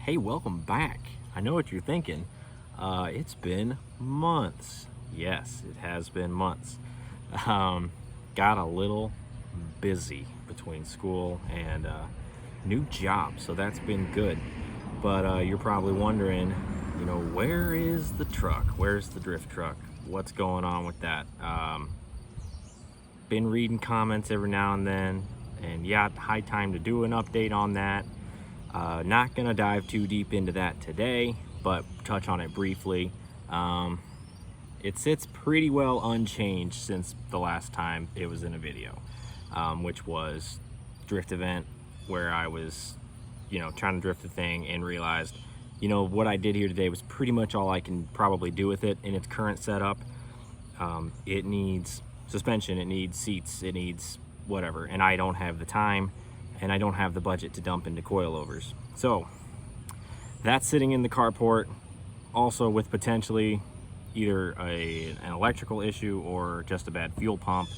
Hey, welcome back. I know what you're thinking. It's been months. Yes, it has been months. Got a little busy between school and new job, so that's been good. But you're probably wondering, where is the truck? Where's the drift truck? What's going on with that? Been reading comments every now and then, and yeah, high time to do an update on that. Not gonna dive too deep into that today, but touch on it briefly. It sits pretty well unchanged since the last time it was in a video, which was drift event where I was, trying to drift the thing and realized, what I did here today was pretty much all I can probably do with it in its current setup. It needs suspension, it needs seats, it needs whatever, and I don't have the time and I don't have the budget to dump into coilovers. So that's sitting in the carport, also with potentially either an electrical issue or just a bad fuel pump.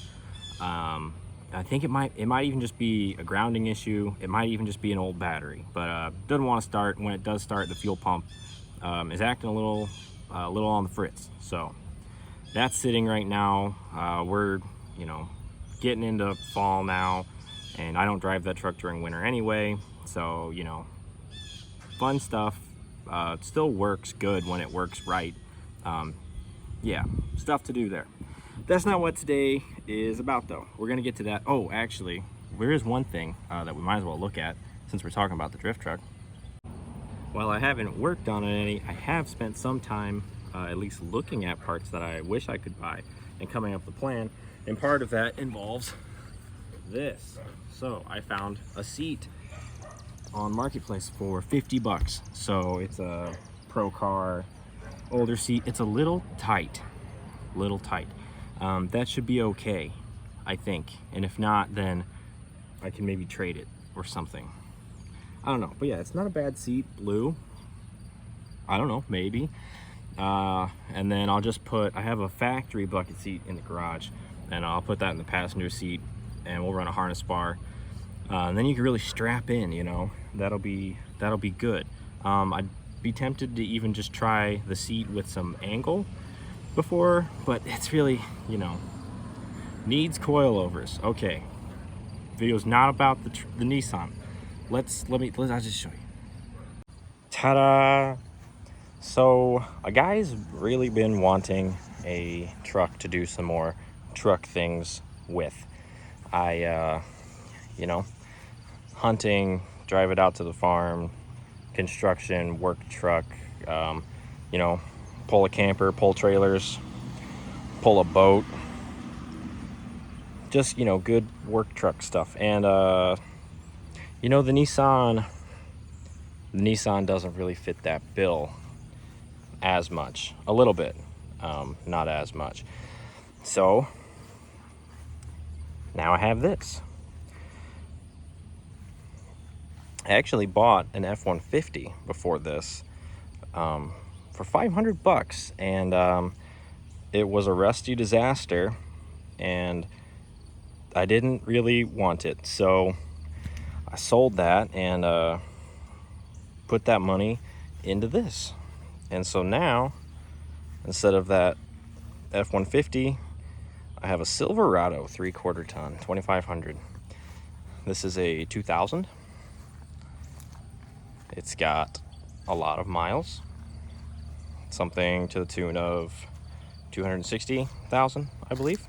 I think it might even just be a grounding issue. It might even just be an old battery, but doesn't want to start. When it does start, the fuel pump is acting a little on the fritz. So that's sitting right now. We're getting into fall now, and I don't drive that truck during winter anyway, so fun stuff. It still works good when it works right. Yeah, stuff to do there. That's not what today is about, though. We're gonna get to that. Oh, actually, there is one thing that we might as well look at since we're talking about the drift truck. While I haven't worked on it any, I have spent some time at least looking at parts that I wish I could buy and coming up with a plan, and part of that involves this. So I found a seat on Marketplace for 50 bucks. So it's a Pro Car older seat. It's a little tight. That should be okay, I think. And if not, then I can maybe trade it or something. I don't know, but yeah, it's not a bad seat. Blue, I don't know, maybe. And then I'll just I have a factory bucket seat in the garage, and I'll put that in the passenger seat, and we'll run a harness bar. And then you can really strap in, that'll be good. I'd be tempted to even just try the seat with some angle before, but it's really, needs coilovers. Okay, video's not about the Nissan. I'll just show you. Ta-da! So a guy's really been wanting a truck to do some more truck things with. Hunting, drive it out to the farm, construction, work truck, pull a camper, pull trailers, pull a boat, just, good work truck stuff. And, the Nissan doesn't really fit that bill as much, a little bit, not as much. So now I have this. I actually bought an F-150 before this for 500 bucks, and it was a rusty disaster, and I didn't really want it, so I sold that and put that money into this. And so now, instead of that F-150, I have a Silverado 3/4 ton 2500. This is a 2000. It's got a lot of miles, something to the tune of 260,000, I believe.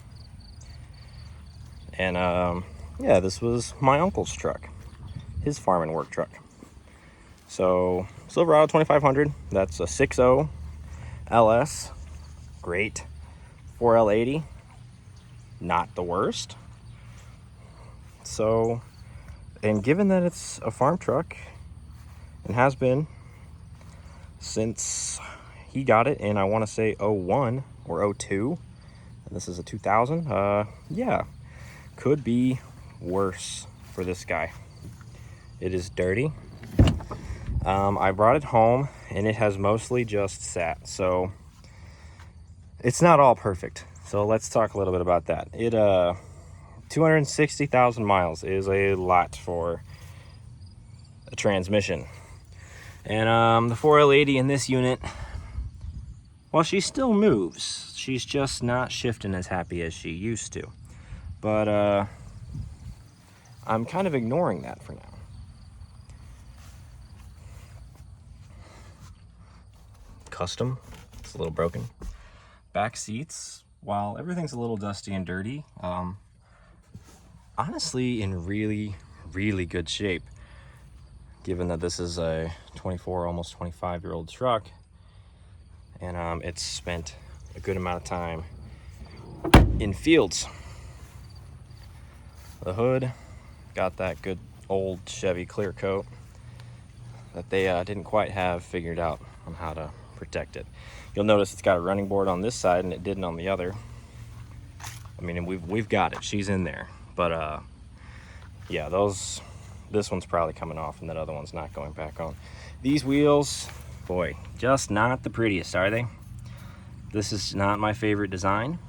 And yeah, this was my uncle's truck, his farm and work truck. So Silverado 2500, that's a 6.0 LS, great. 4L80, not the worst. So, and given that it's a farm truck and has been since he got it in, I want to say 01 or 02, and this is a 2000, yeah, could be worse for this guy. It is dirty. I brought it home and it has mostly just sat, so it's not all perfect. So let's talk a little bit about that. 260,000 miles is a lot for a transmission. And the 4L80 in this unit, well, she still moves. She's just not shifting as happy as she used to. But I'm kind of ignoring that for now. Custom, it's a little broken. Back seats, while everything's a little dusty and dirty, honestly in really, really good shape, given that this is a 24, almost 25-year-old truck, and it's spent a good amount of time in fields. The hood got that good old Chevy clear coat that they didn't quite have figured out on how to protect it. You'll notice it's got a running board on this side and it didn't on the other. I mean, we've got it. She's in there. But yeah, this one's probably coming off and that other one's not going back on. These wheels, boy, just not the prettiest, are they? This is not my favorite design,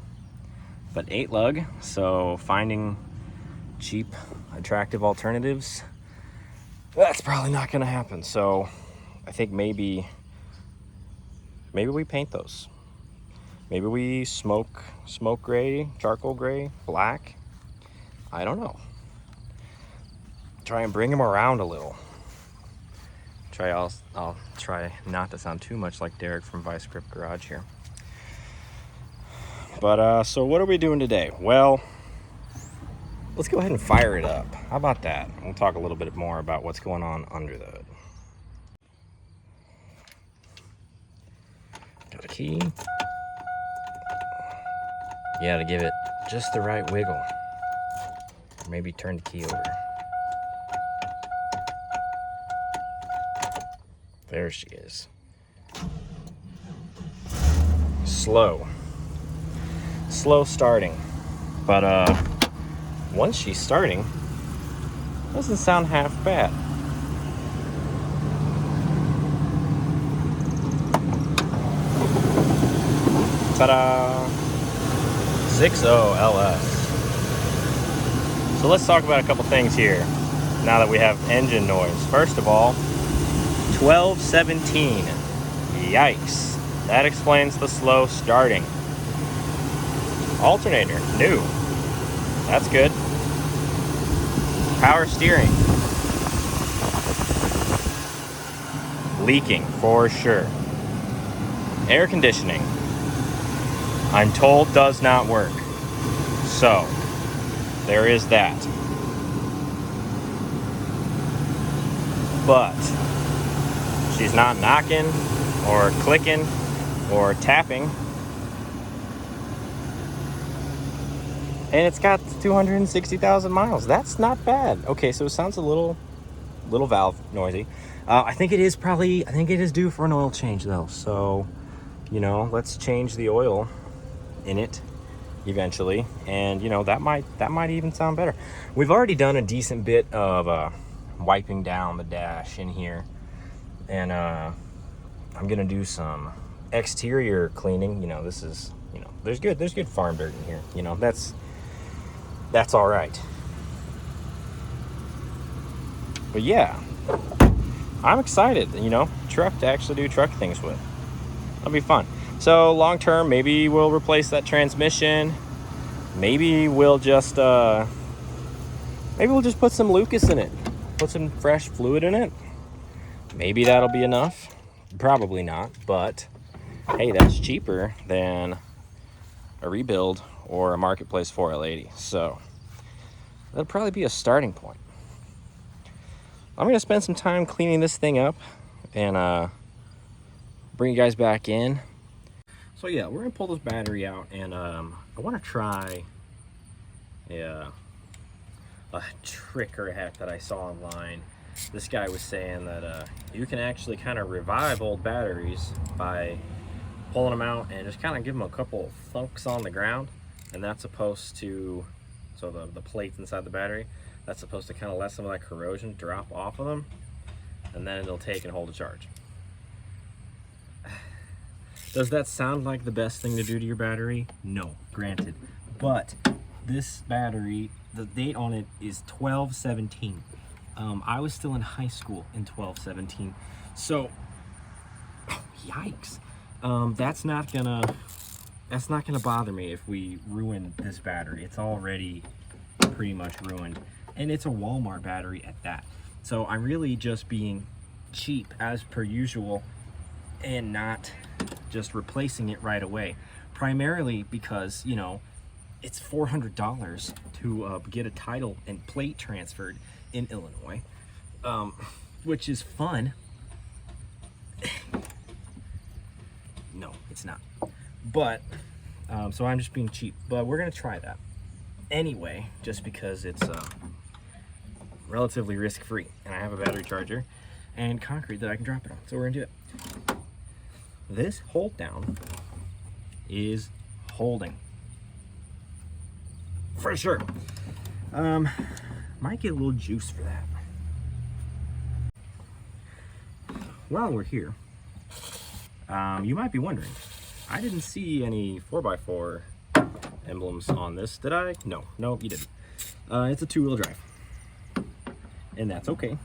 but 8 lug, so finding cheap, attractive alternatives, that's probably not gonna happen. So I think maybe we paint those. Maybe we smoke gray, charcoal gray, black. I don't know. Try and bring them around a little. I'll try not to sound too much like Derek from Vice Grip Garage here. But so what are we doing today? Well, let's go ahead and fire it up. How about that? We'll talk a little bit more about what's going on under the hood. Got a key. You gotta give it just the right wiggle. Or maybe turn the key over. There she is. Slow starting, but once she's starting, doesn't sound half bad. Ta-da! 6.0 LS. So let's talk about a couple things here now that we have engine noise. First of all, 1217. Yikes. That explains the slow starting. Alternator, new. That's good. Power steering. Leaking, for sure. Air conditioning, I'm told, does not work. So, there is that. But she's not knocking or clicking or tapping. And it's got 260,000 miles. That's not bad. Okay, so it sounds a little valve noisy. I think it is due for an oil change though. So, you know, let's change the oil in it eventually. And you know, that might even sound better. We've already done a decent bit of wiping down the dash in here. And I'm gonna do some exterior cleaning. You know, this is, you know, there's good farm dirt in here. You know, that's all right. But yeah, I'm excited, you know, truck to actually do truck things with. That'll be fun. So long term, maybe we'll replace that transmission. Maybe we'll just put some Lucas in it, put some fresh fluid in it. Maybe that'll be enough. Probably not, but hey, that's cheaper than a rebuild or a marketplace 4L80. So that'll probably be a starting point. I'm gonna spend some time cleaning this thing up and bring you guys back in. So yeah, we're gonna pull this battery out, and I want to try a trick or a hack that I saw online. This guy was saying that you can actually kind of revive old batteries by pulling them out and just kind of give them a couple of thunks on the ground, and that's supposed to, so the plates inside the battery, that's supposed to kind of let some of that corrosion drop off of them, and then it'll take and hold a charge. Does that sound like the best thing to do to your battery? No, granted. But this battery, the date on it is 12/17. I was still in high school in 12/17. So, oh, yikes. That's not gonna bother me if we ruin this battery. It's already pretty much ruined, and it's a Walmart battery at that. So I'm really just being cheap as per usual and not just replacing it right away, primarily because, you know, it's $400 to get a title and plate transferred in Illinois, which is fun. No, it's not. But so I'm just being cheap, but we're gonna try that anyway, just because it's relatively risk-free, and I have a battery charger and concrete that I can drop it on. So we're gonna do it. This hold down is holding for sure. Might get a little juice for that. While we're here, you might be wondering, I didn't see any 4x4 emblems on this, did I? No, you didn't. It's a two-wheel drive, and that's okay.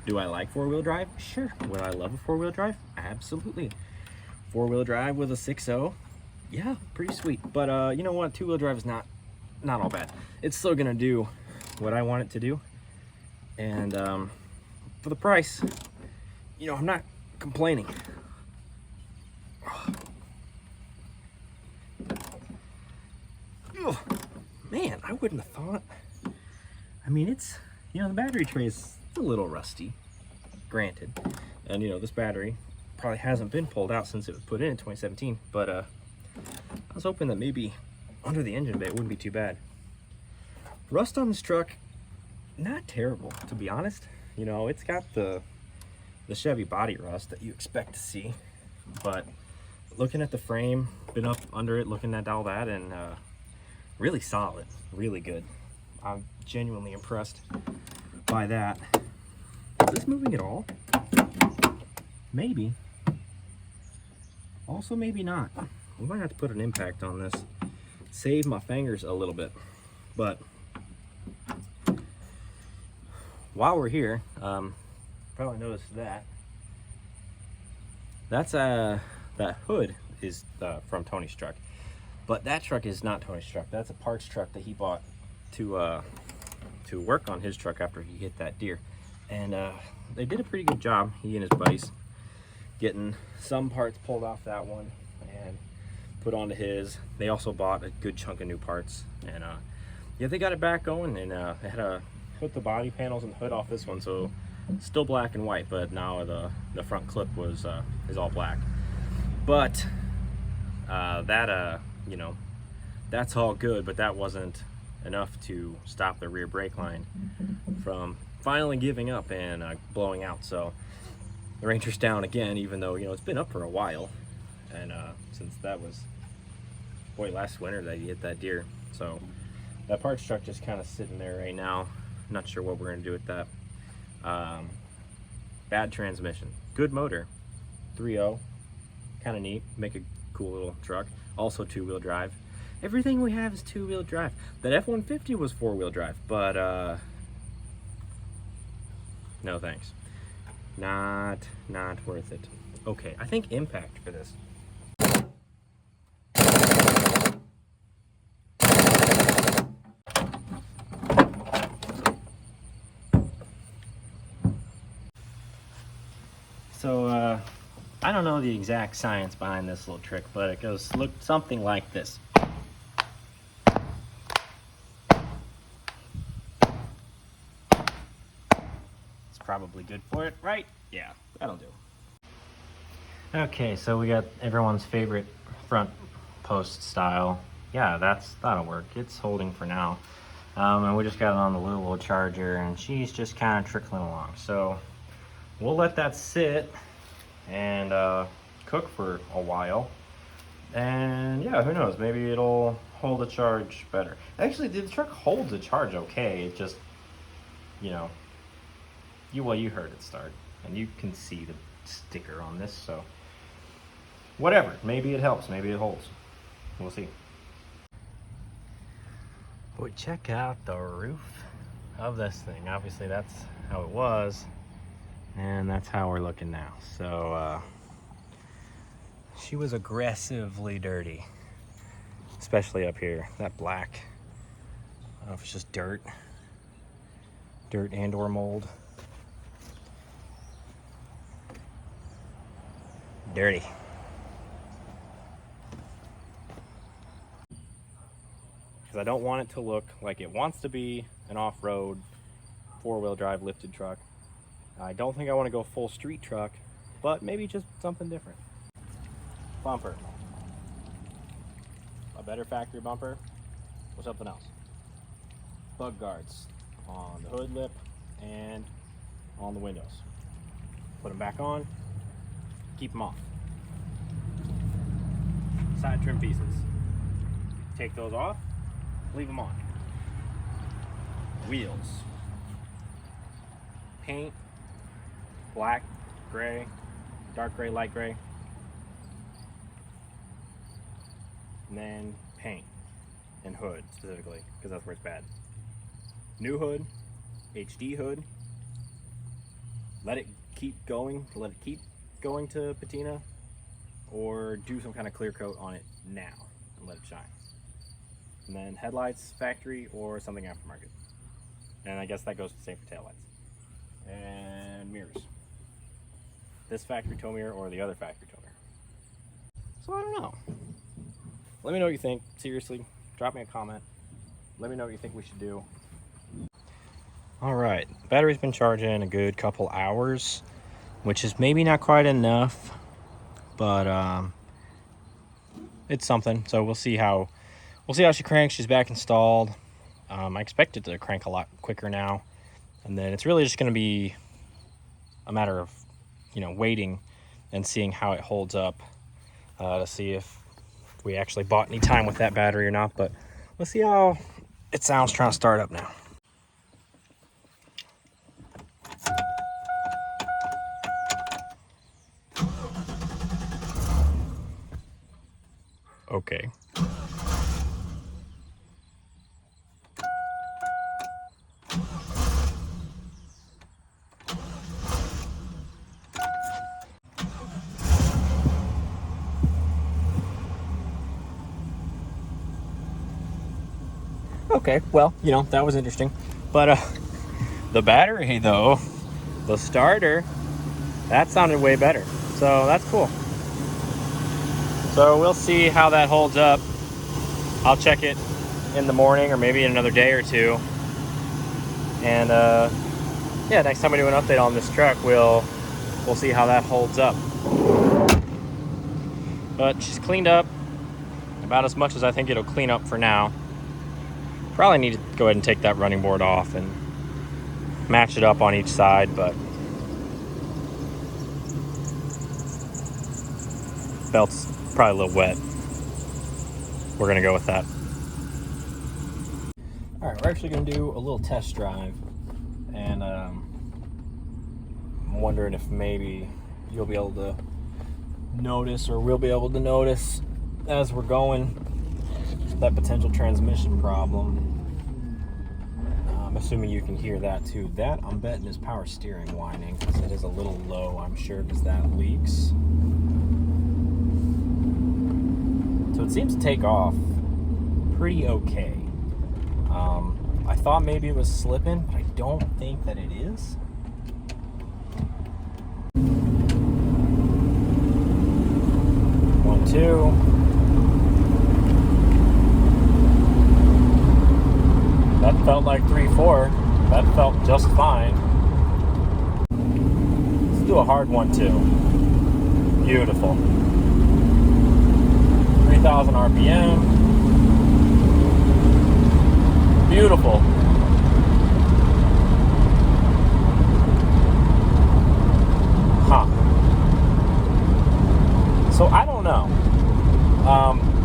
Do I like four-wheel drive? Sure. Would I love a four-wheel drive? Absolutely. Four-wheel drive with a 6.0, yeah, pretty sweet. But you know what? Two-wheel drive is not all bad. It's still gonna do what I want it to do, and for the price, you know, I'm not complaining. Oh, man, I wouldn't have thought. I mean, it's, you know, the battery tray is a little rusty, granted. And, you know, this battery probably hasn't been pulled out since it was put in 2017. But I was hoping that maybe under the engine bay it wouldn't be too bad. Rust on this truck, not terrible, to be honest. You know, it's got the Chevy body rust that you expect to see. But looking at the frame, been up under it, looking at all that, and really solid, really good. I'm genuinely impressed by that. Is this moving at all? Maybe. Also, maybe not. We might have to put an impact on this. Save my fingers a little bit. But while we're here, probably noticed that. That's that hood is from Tony's truck. But that truck is not Tony's truck. That's a parts truck that he bought to work on his truck after he hit that deer. And they did a pretty good job, he and his buddies, getting some parts pulled off that one and put onto his. They also bought a good chunk of new parts. And yeah, they got it back going, and they had to put the body panels and the hood off this one, so still black and white, but now the front clip is all black. But you know, that's all good, but that wasn't enough to stop the rear brake line from finally giving up and blowing out. So the Ranger's down again, even though, you know, it's been up for a while, and since that was, boy, last winter that he hit that deer. So that parts truck just kind of sitting there right now. Not sure what we're gonna do with that. Bad transmission, good motor, 3.0, kind of neat, make a cool little truck. Also two-wheel drive. Everything we have is two-wheel drive. That F-150 was four-wheel drive, but no thanks. Not worth it. Okay, I think impact for this. So I don't know the exact science behind this little trick, but it goes look something like this. It's probably good for it, right? Yeah, that'll do. Okay, so we got everyone's favorite front post style. Yeah, that'll work. It's holding for now. And we just got it on the little charger, and she's just kind of trickling along. So we'll let that sit and cook for a while, and yeah, who knows, maybe it'll hold a charge better. Actually, the truck holds a charge okay. It just, you know, you heard it start, and you can see the sticker on this, so whatever, maybe it helps, maybe it holds, we'll see. Boy, check out the roof of this thing. Obviously that's how it was, And that's how we're looking now. So she was aggressively dirty, especially up here. That black, I don't know if it's just dirt and or mold. Dirty. Because I don't want it to look like it wants to be an off-road 4-wheel drive lifted truck. I don't think I want to go full street truck, but maybe just something different. Bumper. A better factory bumper or something else. Bug guards on the hood lip and on the windows. Put them back on, keep them off. Side trim pieces. Take those off, leave them on. Wheels. Paint, black, gray, dark gray, light gray. And then paint and hood specifically, because that's where it's bad. New hood, HD hood. Let it keep going to patina, or do some kind of clear coat on it now and let it shine. And then headlights, factory, or something aftermarket. And I guess that goes the same for taillights. And mirrors. This factory tow mirror or the other factory tow mirror. So I don't know. Let me know what you think. Seriously, drop me a comment. Let me know what you think we should do. All right, battery's been charging a good couple hours, which is maybe not quite enough, but it's something. So we'll see how she cranks. She's back installed. I expect it to crank a lot quicker now, and then it's really just going to be a matter of, waiting and seeing how it holds up to see if we actually bought any time with that battery or not. But let's see how it sounds trying to start up now. Okay. Okay, well, that was interesting. But the battery, though, the starter, that sounded way better. So that's cool. So we'll see how that holds up. I'll check it in the morning or maybe in another day or two. And yeah, next time we do an update on this truck, we'll see how that holds up. But she's cleaned up about as much as I think it'll clean up for now. Probably need to go ahead and take that running board off and match it up on each side, but belt's probably a little wet. We're gonna go with that. All right, we're actually gonna do a little test drive, and I'm wondering if maybe you'll be able to notice, or we'll be able to notice as we're going, that potential transmission problem. I'm assuming you can hear that too. That, I'm betting, is power steering whining, because it is a little low, I'm sure, because that leaks. So it seems to take off pretty okay. I thought maybe it was slipping, but I don't think that it is. One, two. That felt like 3-4. That felt just fine. Let's do a hard 1-2. Beautiful. 3,000 RPM. Beautiful. Huh. So I don't know.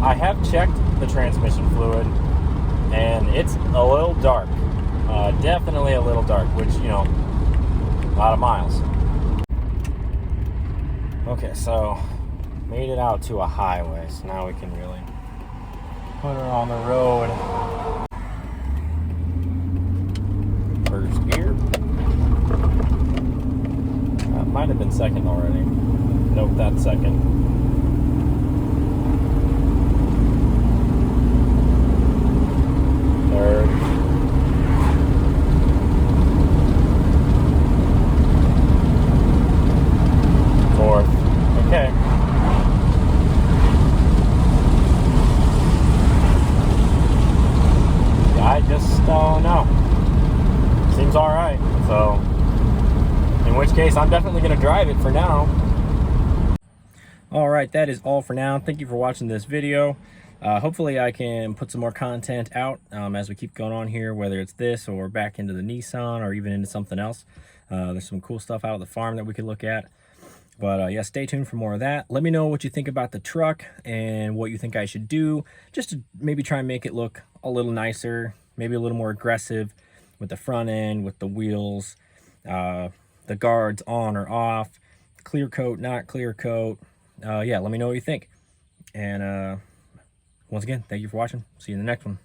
I have checked the transmission fluid, and it's a little dark. Definitely a little dark, which, a lot of miles. Okay, so made it out to a highway, so now we can really put her on the road. First gear. have been second already. Nope, that's second. Third. Fourth. Okay. I just don't know. Seems all right. So, in which case, I'm definitely going to drive it for now. All right, that is all for now. Thank you for watching this video. Hopefully I can put some more content out as we keep going on here, whether it's this or back into the Nissan or even into something else. There's some cool stuff out of the farm that we could look at. But yeah, stay tuned for more of that. Let me know what you think about the truck and what you think I should do, just to maybe try and make it look a little nicer, maybe a little more aggressive with the front end, with the wheels, the guards on or off, clear coat, not clear coat. Yeah, let me know what you think. And once again, thank you for watching. See you in the next one.